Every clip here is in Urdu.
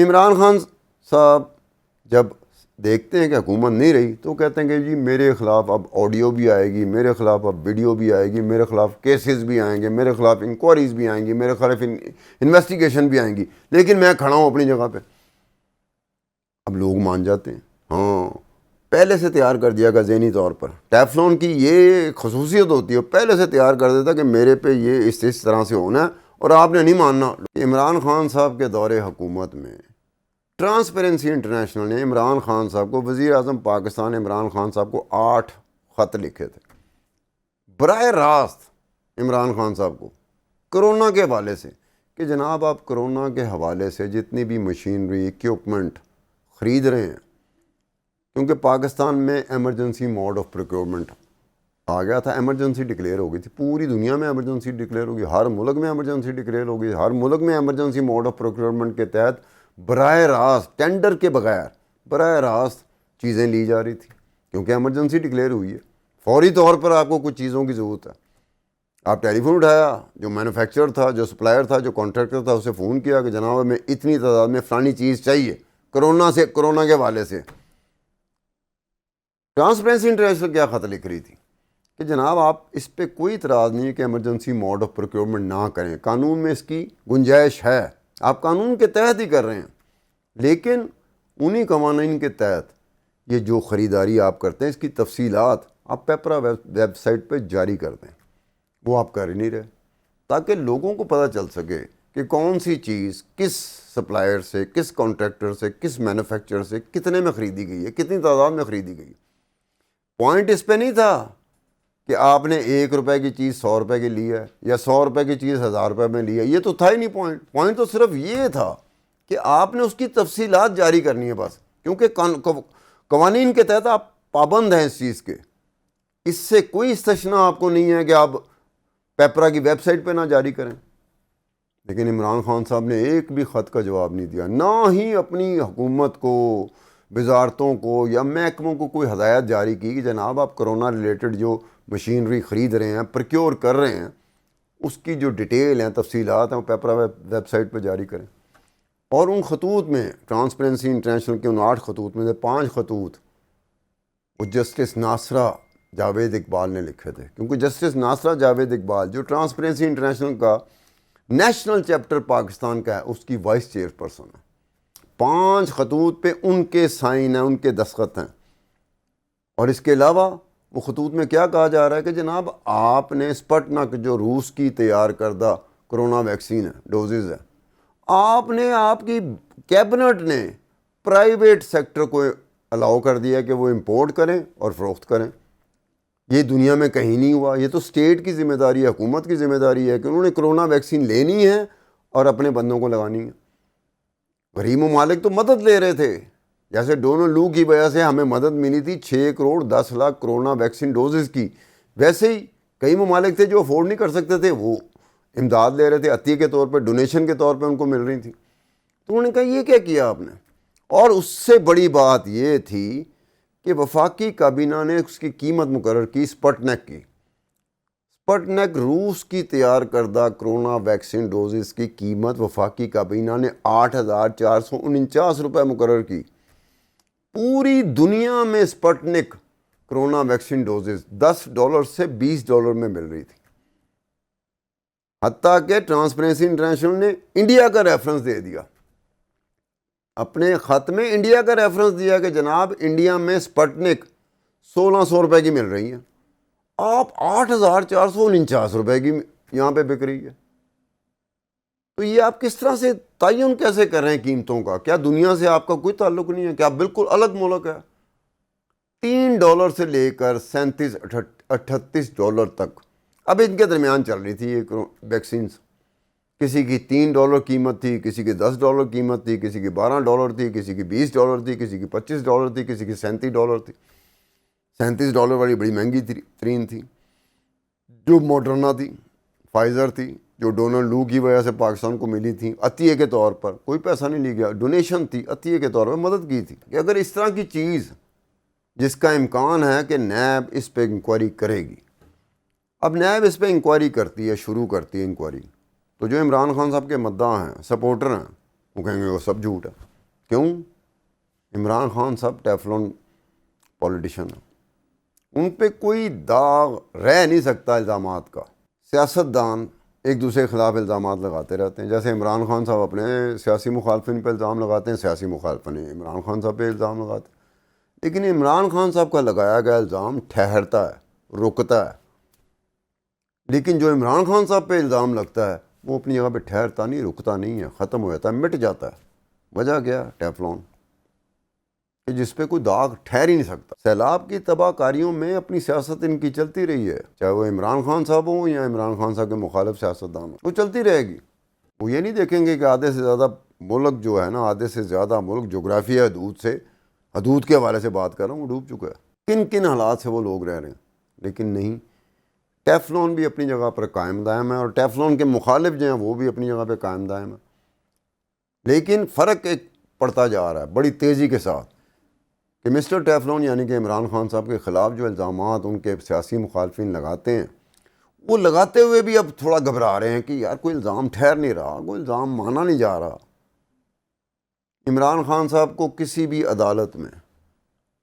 عمران خان صاحب جب دیکھتے ہیں کہ حکومت نہیں رہی تو کہتے ہیں کہ جی میرے خلاف اب آڈیو بھی آئے گی، میرے خلاف اب ویڈیو بھی آئے گی، میرے خلاف کیسز بھی آئیں گے، میرے خلاف انکوائریز بھی آئیں گی، میرے خلاف انویسٹیگیشن بھی آئیں گی، لیکن میں کھڑا ہوں اپنی جگہ پہ۔ اب لوگ مان جاتے ہیں، ہاں پہلے سے تیار کر دیا گا ذہنی طور پر۔ ٹیفلون کی یہ خصوصیت ہوتی ہے، پہلے سے تیار کر دیتا کہ میرے پہ یہ اس طرح سے ہونا ہے اور آپ نے نہیں ماننا۔ عمران خان صاحب کے دور حکومت میں ٹرانسپیرنسی انٹرنیشنل نے عمران خان صاحب کو، وزیر اعظم پاکستان عمران خان صاحب کو 8 خط لکھے تھے براہ راست عمران خان صاحب کو کرونا کے حوالے سے، کہ جناب آپ کرونا کے حوالے سے جتنی بھی مشینری ایکوپمنٹ خرید رہے ہیں، کیونکہ پاکستان میں ایمرجنسی موڈ آف پروکیورمنٹ آ گیا تھا، ایمرجنسی ڈکلیئر ہو گئی تھی، پوری دنیا میں ایمرجنسی ڈکلیئر ہوگی، ہر ملک میں ایمرجنسی ڈکلیئر ہوگی، ہر ملک میں ایمرجنسی موڈ آف پروکیورمنٹ کے تحت براہ راست ٹینڈر کے بغیر براہ راست چیزیں لی جا رہی تھی، کیونکہ ایمرجنسی ڈکلیئر ہوئی ہے۔ فوری طور پر آپ کو کچھ چیزوں کی ضرورت ہے، آپ ٹیلی فون اٹھایا، جو مینوفیکچرر تھا، جو سپلائر تھا، جو کانٹریکٹر تھا، اسے فون کیا کہ جناب ہمیں اتنی تعداد میں فلانی چیز چاہیے کرونا کے حوالے سے۔ ٹرانسپیرنسی انٹرنیشنل کیا خط لکھ رہی تھی کہ جناب آپ اس پہ کوئی اعتراض نہیں ہے کہ ایمرجنسی موڈ آف پروکیورمنٹ نہ کریں، قانون میں اس کی گنجائش ہے، آپ قانون کے تحت ہی کر رہے ہیں، لیکن انہی قوانین کے تحت یہ جو خریداری آپ کرتے ہیں اس کی تفصیلات آپ پیپرا ویب سائٹ پہ جاری کر دیں۔ وہ آپ کر ہی نہیں رہے، تاکہ لوگوں کو پتہ چل سکے کہ کون سی چیز کس سپلائر سے، کس کانٹریکٹر سے، کس مینوفیکچرر سے کتنے میں خریدی گئی ہے، کتنی تعداد میں خریدی گئی۔ پوائنٹ اس پہ نہیں تھا کہ آپ نے 1 روپے کی چیز 100 روپے کی لی ہے یا 100 روپے کی چیز 1000 روپے میں لی ہے، یہ تو تھا ہی نہیں پوائنٹ۔ پوائنٹ تو صرف یہ تھا کہ آپ نے اس کی تفصیلات جاری کرنی ہے بس، کیونکہ قوانین کے تحت آپ پابند ہیں اس چیز کے، اس سے کوئی استثناء آپ کو نہیں ہے کہ آپ پیپرا کی ویب سائٹ پہ نہ جاری کریں۔ لیکن عمران خان صاحب نے ایک بھی خط کا جواب نہیں دیا، نہ ہی اپنی حکومت کو، وزارتوں کو یا محکموں کو کوئی ہدایت جاری کی کہ جناب آپ کرونا ریلیٹڈ جو مشینری خرید رہے ہیں، پروکیور کر رہے ہیں، اس کی جو ڈیٹیل ہیں، تفصیلات ہیں، وہ پیپرا ویب سائٹ پہ جاری کریں۔ اور ان خطوط میں ٹرانسپیرنسی انٹرنیشنل کے ان 8 خطوط میں سے 5 خطوط وہ جسٹس ناصرہ جاوید اقبال نے لکھے تھے، کیونکہ جسٹس ناصرہ جاوید اقبال جو ٹرانسپیرنسی انٹرنیشنل کا نیشنل چیپٹر پاکستان کا ہے، اس کی وائس چیئر پرسن ہے۔ 5 خطوط پہ ان کے سائن ہیں، ان کے دستخط ہیں۔ اور اس کے علاوہ وہ خطوط میں کیا کہا جا رہا ہے کہ جناب آپ نے اسپٹنک جو روس کی تیار کردہ کرونا ویکسین ہے، ڈوزز ہے، آپ کی کیبنٹ نے پرائیویٹ سیکٹر کو الاؤ کر دیا کہ وہ امپورٹ کریں اور فروخت کریں۔ یہ دنیا میں کہیں نہیں ہوا، یہ تو اسٹیٹ کی ذمہ داری ہے، حکومت کی ذمہ داری ہے کہ انہوں نے کرونا ویکسین لینی ہے اور اپنے بندوں کو لگانی ہے۔ غریب ممالک تو مدد لے رہے تھے، جیسے ڈونلڈ لو کی وجہ سے ہمیں مدد ملی تھی 6 crore 10 lakh corona vaccine doses کی، ویسے ہی کئی ممالک تھے جو افورڈ نہیں کر سکتے تھے، وہ امداد لے رہے تھے، عطیے کے طور پہ، ڈونیشن کے طور پہ ان کو مل رہی تھی۔ تو انہوں نے کہا یہ کیا کیا آپ نے؟ اور اس سے بڑی بات یہ تھی کہ وفاقی کابینہ نے اس کی قیمت مقرر کی اسپٹنک کی۔ اسپٹنک روس کی تیار کردہ کرونا ویکسین ڈوزز کی قیمت وفاقی کابینہ نے 8,449 روپے مقرر کی۔ پوری دنیا میں اسپٹنک کرونا ویکسین ڈوزز $10 سے $20 میں مل رہی تھی، حتیٰ کہ ٹرانسپیرنسی انٹرنیشنل نے انڈیا کا ریفرنس دے دیا، اپنے خط میں انڈیا کا ریفرنس دیا کہ جناب انڈیا میں اسپٹنک 1600 روپے کی مل رہی ہیں، آپ 8,449 روپے کی یہاں پہ بک رہی ہے۔ تو یہ آپ کس طرح سے تعین کیسے کر رہے ہیں قیمتوں کا؟ کیا دنیا سے آپ کا کوئی تعلق نہیں ہے؟ کیا بالکل الگ ملک ہے؟ $3 سے لے کر $37-38 تک اب ان کے درمیان چل رہی تھی یہ ویکسینز۔ کسی کی $3 قیمت تھی، کسی کی $10 قیمت تھی، کسی کی $12 تھی، کسی کی $20 تھی، کسی کی $25 تھی، کسی کی $37 تھی۔ $37 والی بڑی مہنگی ترین تھی، جو موڈرنا تھی، فائزر تھی، جو ڈونلڈ لو کی وجہ سے پاکستان کو ملی تھی عطیے کے طور پر، کوئی پیسہ نہیں لیا گیا، ڈونیشن تھی، عطیے کے طور پر مدد کی تھی۔ کہ اگر اس طرح کی چیز جس کا امکان ہے کہ نیب اس پہ انکوائری کرے گی، اب نیب اس پہ انکوائری کرتی ہے، شروع کرتی ہے انکوائری، تو جو عمران خان صاحب کے مداح ہیں، سپورٹر ہیں، وہ کہیں گے وہ سب جھوٹ ہے۔ کیوں؟ عمران خان صاحب ٹیفلون پولیٹیشن ہیں، ان پہ کوئی داغ رہ نہیں سکتا الزامات کا۔ سیاستدان ایک دوسرے کے خلاف الزامات لگاتے رہتے ہیں، جیسے عمران خان صاحب اپنے سیاسی مخالفین پہ الزام لگاتے ہیں، سیاسی مخالفین عمران خان صاحب پہ الزام لگاتے ہیں، لیکن عمران خان صاحب کا لگایا گیا الزام ٹھہرتا ہے، رکتا ہے، لیکن جو عمران خان صاحب پہ الزام لگتا ہے وہ اپنی جگہ پہ ٹھہرتا نہیں، رکتا نہیں ہے، ختم ہو جاتا ہے، مٹ جاتا ہے۔ وجہ کیا؟ ٹیفلون، کہ جس پہ کوئی داغ ٹھہر ہی نہیں سکتا۔ سیلاب کی تباہ کاریوں میں اپنی سیاست ان کی چلتی رہی ہے، چاہے وہ عمران خان صاحب ہوں یا عمران خان صاحب کے مخالف سیاستدان ہوں، وہ چلتی رہے گی۔ وہ یہ نہیں دیکھیں گے کہ آدھے سے زیادہ ملک جو ہے نا، آدھے سے زیادہ ملک جغرافیہ حدود کے حوالے سے بات کر رہا ہوں، وہ ڈوب چکا ہے، کن کن حالات سے وہ لوگ رہ رہے ہیں، لیکن نہیں۔ ٹیفلون بھی اپنی جگہ پر قائم دائم ہے، اور ٹیفلون کے مخالف جو ہیں وہ بھی اپنی جگہ پہ قائم دائم ہے، لیکن فرق ایک پڑتا جا رہا ہے بڑی تیزی کے ساتھ، کہ مسٹر ٹیفلون یعنی کہ عمران خان صاحب کے خلاف جو الزامات ان کے سیاسی مخالفین لگاتے ہیں، وہ لگاتے ہوئے بھی اب تھوڑا گھبرا رہے ہیں کہ یار کوئی الزام ٹھہر نہیں رہا، کوئی الزام مانا نہیں جا رہا۔ عمران خان صاحب کو کسی بھی عدالت میں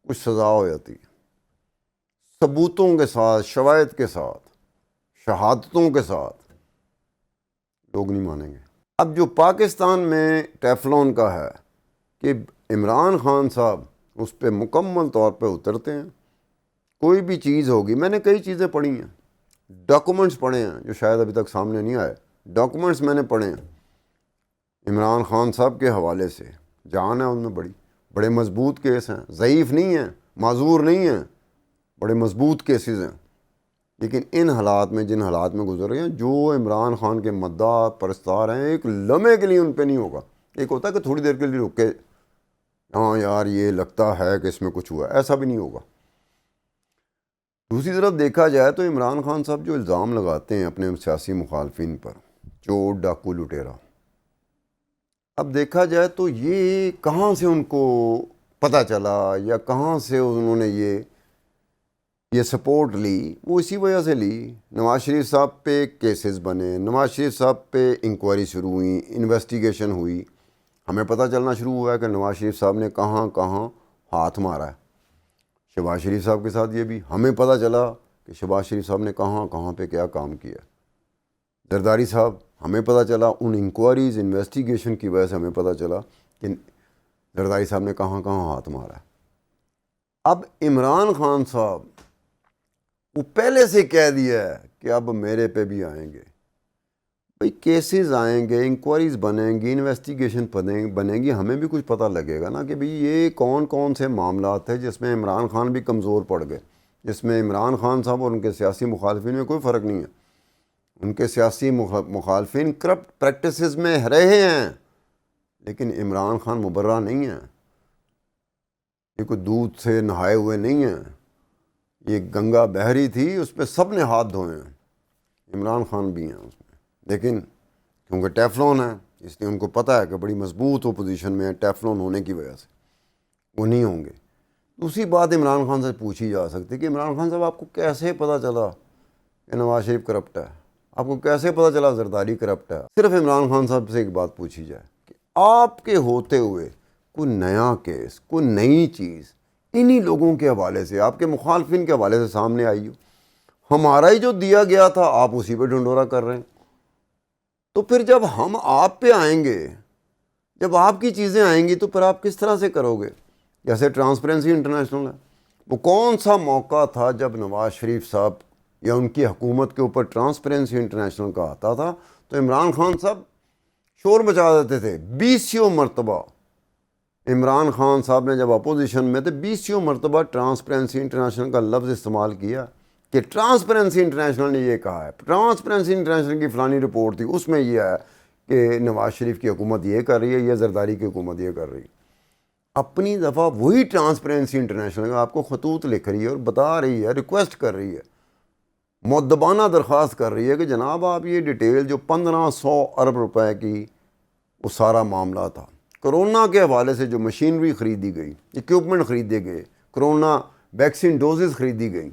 کچھ سزا ہو جاتی ہے، ثبوتوں کے ساتھ، شواہد کے ساتھ، شہادتوں کے ساتھ، لوگ نہیں مانیں گے۔ اب جو پاکستان میں ٹیفلون کا ہے کہ عمران خان صاحب اس پہ مکمل طور پہ اترتے ہیں، کوئی بھی چیز ہوگی، میں نے کئی چیزیں پڑھی ہیں، ڈاکومنٹس پڑھے ہیں جو شاید ابھی تک سامنے نہیں آئے، ڈاکومنٹس میں نے پڑھے ہیں عمران خان صاحب کے حوالے سے، جان ہے ان میں بڑے مضبوط کیس ہیں، ضعیف نہیں ہیں، معذور نہیں ہیں، بڑے مضبوط کیسز ہیں، لیکن ان حالات میں، جن حالات میں گزر رہے ہیں، جو عمران خان کے مداح پرستار ہیں، ایک لمحے کے لیے ان پہ نہیں ہوگا۔ ایک ہوتا ہے کہ تھوڑی دیر کے لیے رک کے ہاں یار یہ لگتا ہے کہ اس میں کچھ ہوا، ایسا بھی نہیں ہوگا۔ دوسری طرف دیکھا جائے تو عمران خان صاحب جو الزام لگاتے ہیں اپنے سیاسی مخالفین پر، چور ڈاکو لٹیرا، اب دیکھا جائے تو یہ کہاں سے ان کو پتہ چلا یا کہاں سے انہوں نے یہ سپورٹ لی؟ وہ اسی وجہ سے لی، نواز شریف صاحب پہ کیسز بنے، نواز شریف صاحب پہ انکوائری شروع ہوئی، انویسٹیگیشن ہوئی، ہمیں پتہ چلنا شروع ہوا ہے کہ نواز شریف صاحب نے کہاں کہاں ہاتھ مارا ہے۔ شہباز شریف صاحب کے ساتھ یہ بھی ہمیں پتہ چلا کہ شہباز شریف صاحب نے کہاں کہاں پہ کیا کام کیا۔ زرداری صاحب، ہمیں پتہ چلا ان انکوائریز، انویسٹیگیشن کی وجہ سے ہمیں پتہ چلا کہ زرداری صاحب نے کہاں کہاں ہاتھ مارا ہے۔ اب عمران خان صاحب وہ پہلے سے کہہ دیا ہے کہ اب میرے پہ بھی آئیں گے، بھئی کیسز آئیں گے، انکوائریز بنیں گی، انویسٹیگیشن بنے گی، ہمیں بھی کچھ پتہ لگے گا نا کہ بھئی یہ کون کون سے معاملات ہیں جس میں عمران خان بھی کمزور پڑ گئے، جس میں عمران خان صاحب اور ان کے سیاسی مخالفین میں کوئی فرق نہیں ہے۔ ان کے سیاسی مخالفین کرپٹ پریکٹسز میں رہے ہیں، لیکن عمران خان مبرہ نہیں ہے، یہ کوئی دودھ سے نہائے ہوئے نہیں ہیں، یہ گنگا بحری تھی، اس پہ سب نے ہاتھ دھوئے ہیں، عمران خان بھی ہیں اس میں، لیکن کیونکہ ٹیفلون ہے اس لیے ان کو پتہ ہے کہ بڑی مضبوط اپوزیشن میں ہے، ٹیفلون ہونے کی وجہ سے وہ نہیں ہوں گے۔ دوسری بات عمران خان سے پوچھی جا سکتی کہ عمران خان صاحب آپ کو کیسے پتہ چلا کہ نواز شریف کرپٹ ہے، آپ کو کیسے پتہ چلا زرداری کرپٹ ہے؟ صرف عمران خان صاحب سے ایک بات پوچھی جائے کہ آپ کے ہوتے ہوئے کوئی نیا کیس، کوئی نئی چیز انہی لوگوں کے حوالے سے، آپ کے مخالفین کے حوالے سے سامنے آئی ہو، ہمارا ہی جو دیا گیا تھا آپ اسی پہ ڈھنڈورا کر رہے ہیں، تو پھر جب ہم آپ پہ آئیں گے، جب آپ کی چیزیں آئیں گی تو پھر آپ کس طرح سے کرو گے؟ جیسے ٹرانسپیرنسی انٹرنیشنل ہے، وہ کون سا موقع تھا جب نواز شریف صاحب یا ان کی حکومت کے اوپر ٹرانسپیرنسی انٹرنیشنل کا آتا تھا تو عمران خان صاحب شور مچا دیتے تھے، 20 مرتبہ عمران خان صاحب نے جب اپوزیشن میں تھے 20 مرتبہ ٹرانسپیرنسی انٹرنیشنل کا لفظ استعمال کیا کہ ٹرانسپیرنسی انٹرنیشنل نے یہ کہا ہے، ٹرانسپیرنسی انٹرنیشنل کی فلانی رپورٹ تھی، اس میں یہ ہے کہ نواز شریف کی حکومت یہ کر رہی ہے، یہ زرداری کی حکومت یہ کر رہی ہے۔ اپنی دفعہ وہی ٹرانسپیرنسی انٹرنیشنل کا آپ کو خطوط لکھ رہی ہے اور بتا رہی ہے، ریکویسٹ کر رہی ہے، مؤدبانہ درخواست کر رہی ہے کہ جناب آپ یہ ڈیٹیل جو 1500 ارب روپے کی وہ سارا معاملہ تھا، کرونا کے حوالے سے جو مشینری خریدی گئی، ایکوپمنٹ خریدے گئے، کرونا ویکسین ڈوزز خریدی گئی،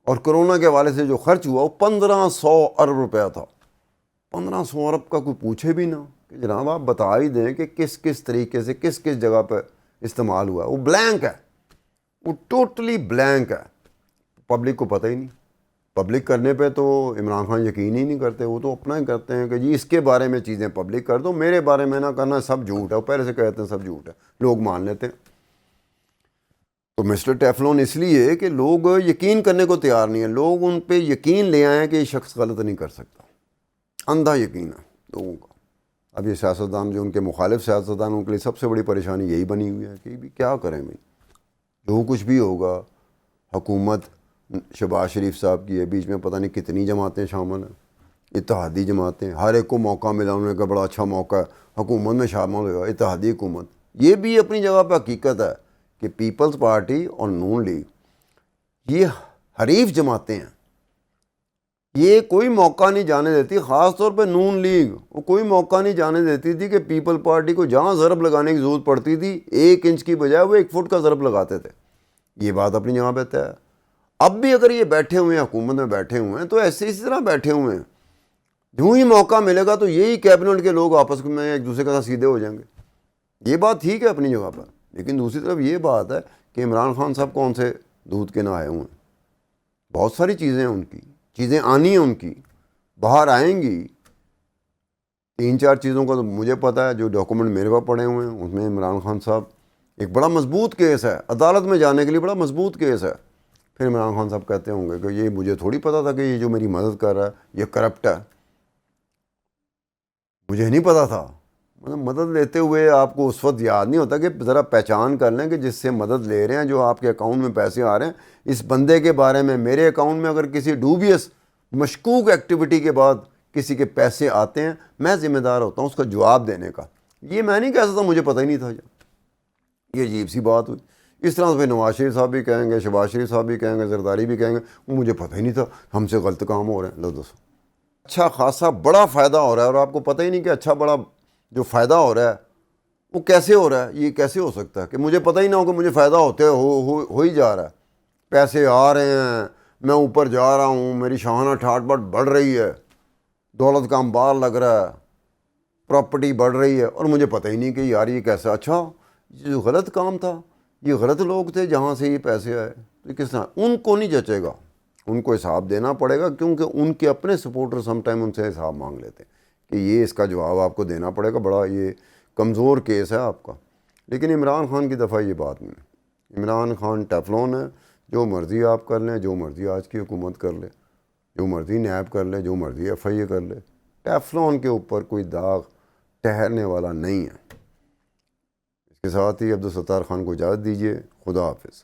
اور کرونا کے حوالے سے جو خرچ ہوا وہ 1500 ارب روپیہ تھا۔ 1500 ارب کا کوئی پوچھے بھی نہ کہ جناب آپ بتا ہی دیں کہ کس کس طریقے سے کس کس جگہ پہ استعمال ہوا. وہ بلینک ہے, وہ ٹوٹلی بلینک ہے, پبلک کو پتہ ہی نہیں. پبلک کرنے پہ تو عمران خان یقین ہی نہیں کرتے, وہ تو اپنا ہی کرتے ہیں کہ جی اس کے بارے میں چیزیں پبلک کر دو, میرے بارے میں نہ کرنا, سب جھوٹ ہے. وہ پہلے سے کہتے ہیں سب جھوٹ ہے, لوگ مان لیتے ہیں. تو مسٹر ٹیفلون اس لیے کہ لوگ یقین کرنے کو تیار نہیں ہیں, لوگ ان پہ یقین لے آئے ہیں کہ یہ شخص غلط نہیں کر سکتا, اندھا یقین ہے لوگوں کا. اب یہ سیاستدان جو ان کے مخالف سیاستدان, ان کے لیے سب سے بڑی پریشانی یہی بنی ہوئی ہے کہ بھی کیا کریں بھائی, جو کچھ بھی ہوگا. حکومت شہباز شریف صاحب کی ہے, بیچ میں پتہ نہیں کتنی جماعتیں شامل ہیں, اتحادی جماعتیں, ہر ایک کو موقع ملا, انہوں نے کہا بڑا اچھا موقع ہے حکومت میں شامل ہوا, اتحادی حکومت. یہ بھی اپنی جگہ پہ حقیقت ہے کہ پیپلز پارٹی اور نون لیگ یہ حریف جماعتیں ہیں, یہ کوئی موقع نہیں جانے دیتی, خاص طور پہ نون لیگ. وہ کوئی موقع نہیں جانے دیتی تھی کہ پیپل پارٹی کو جہاں ضرب لگانے کی ضرورت پڑتی تھی 1 انچ کی بجائے وہ 1 فٹ کا ضرب لگاتے تھے. یہ بات اپنی جگہ پہ ہے. اب بھی اگر یہ بیٹھے ہوئے ہیں, حکومت میں بیٹھے ہوئے ہیں, تو ایسے اسی طرح بیٹھے ہوئے ہیں. جو ہی موقع ملے گا تو یہی کیبنٹ کے لوگ آپس میں ایک دوسرے کے ساتھ سیدھے ہو جائیں گے. یہ بات ٹھیک ہے اپنی جگہ پر, لیکن دوسری طرف یہ بات ہے کہ عمران خان صاحب کون سے دودھ کے نہ آئے ہوئے ہیں. بہت ساری چیزیں ہیں ان کی, چیزیں آنی ہیں ان کی, باہر آئیں گی. 3-4 چیزوں کا تو مجھے پتہ ہے, جو ڈاکومنٹ میرے پاس پڑے ہوئے ہیں اس میں عمران خان صاحب ایک بڑا مضبوط کیس ہے, عدالت میں جانے کے لیے بڑا مضبوط کیس ہے. پھر عمران خان صاحب کہتے ہوں گے کہ یہ مجھے تھوڑی پتہ تھا کہ یہ جو میری مدد کر رہا ہے یہ کرپٹ ہے, مجھے نہیں پتہ تھا. مطلب مدد لیتے ہوئے آپ کو اس وقت یاد نہیں ہوتا کہ ذرا پہچان کر لیں کہ جس سے مدد لے رہے ہیں, جو آپ کے اکاؤنٹ میں پیسے آ رہے ہیں, اس بندے کے بارے میں میرے اکاؤنٹ میں اگر کسی ڈوبیس مشکوک ایکٹیویٹی کے بعد کسی کے پیسے آتے ہیں, میں ذمہ دار ہوتا ہوں اس کا جواب دینے کا. یہ میں نہیں کہہ سکتا مجھے پتہ ہی نہیں تھا. یہ عجیب سی بات ہوئی. اس طرح سے نواز شریف صاحب بھی کہیں گے, شہباز شریف صاحب بھی کہیں گے, زرداری بھی کہیں گے وہ مجھے پتہ ہی نہیں تھا, ہم سے غلط کام ہو رہے ہیں. لو دوستو, اچھا خاصا بڑا فائدہ ہو رہا ہے اور آپ کو پتہ ہی نہیں کہ اچھا بڑا جو فائدہ ہو رہا ہے وہ کیسے ہو رہا ہے. یہ کیسے ہو سکتا ہے کہ مجھے پتہ ہی نہ ہو کہ مجھے فائدہ ہوتے ہو ہی جا رہا ہے. پیسے آ رہے ہیں, میں اوپر جا رہا ہوں, میری شاہانہ ٹھاٹ بٹ بڑھ رہی ہے, دولت کا انبار لگ رہا ہے, پراپرٹی بڑھ رہی ہے, اور مجھے پتہ ہی نہیں کہ یار یہ کیسا. اچھا یہ جو غلط کام تھا, یہ غلط لوگ تھے جہاں سے یہ پیسے آئے, تو کس طرح ان کو نہیں جچے گا, ان کو حساب دینا پڑے گا, کیونکہ ان کے اپنے سپورٹر سم ٹائم ان سے حساب مانگ لیتے ہیں کہ یہ اس کا جواب آپ کو دینا پڑے گا. بڑا یہ کمزور کیس ہے آپ کا. لیکن عمران خان کی دفعہ یہ بات نہیں. عمران خان ٹیفلون ہے, جو مرضی آپ کر لیں, جو مرضی آج کی حکومت کر لے, جو مرضی نیب کر لے, جو مرضی ایف آئی اے کر لے, ٹیفلون کے اوپر کوئی داغ ٹھہرنے والا نہیں ہے. اس کے ساتھ ہی عبدالستار خان کو اجازت دیجیے. خدا حافظ.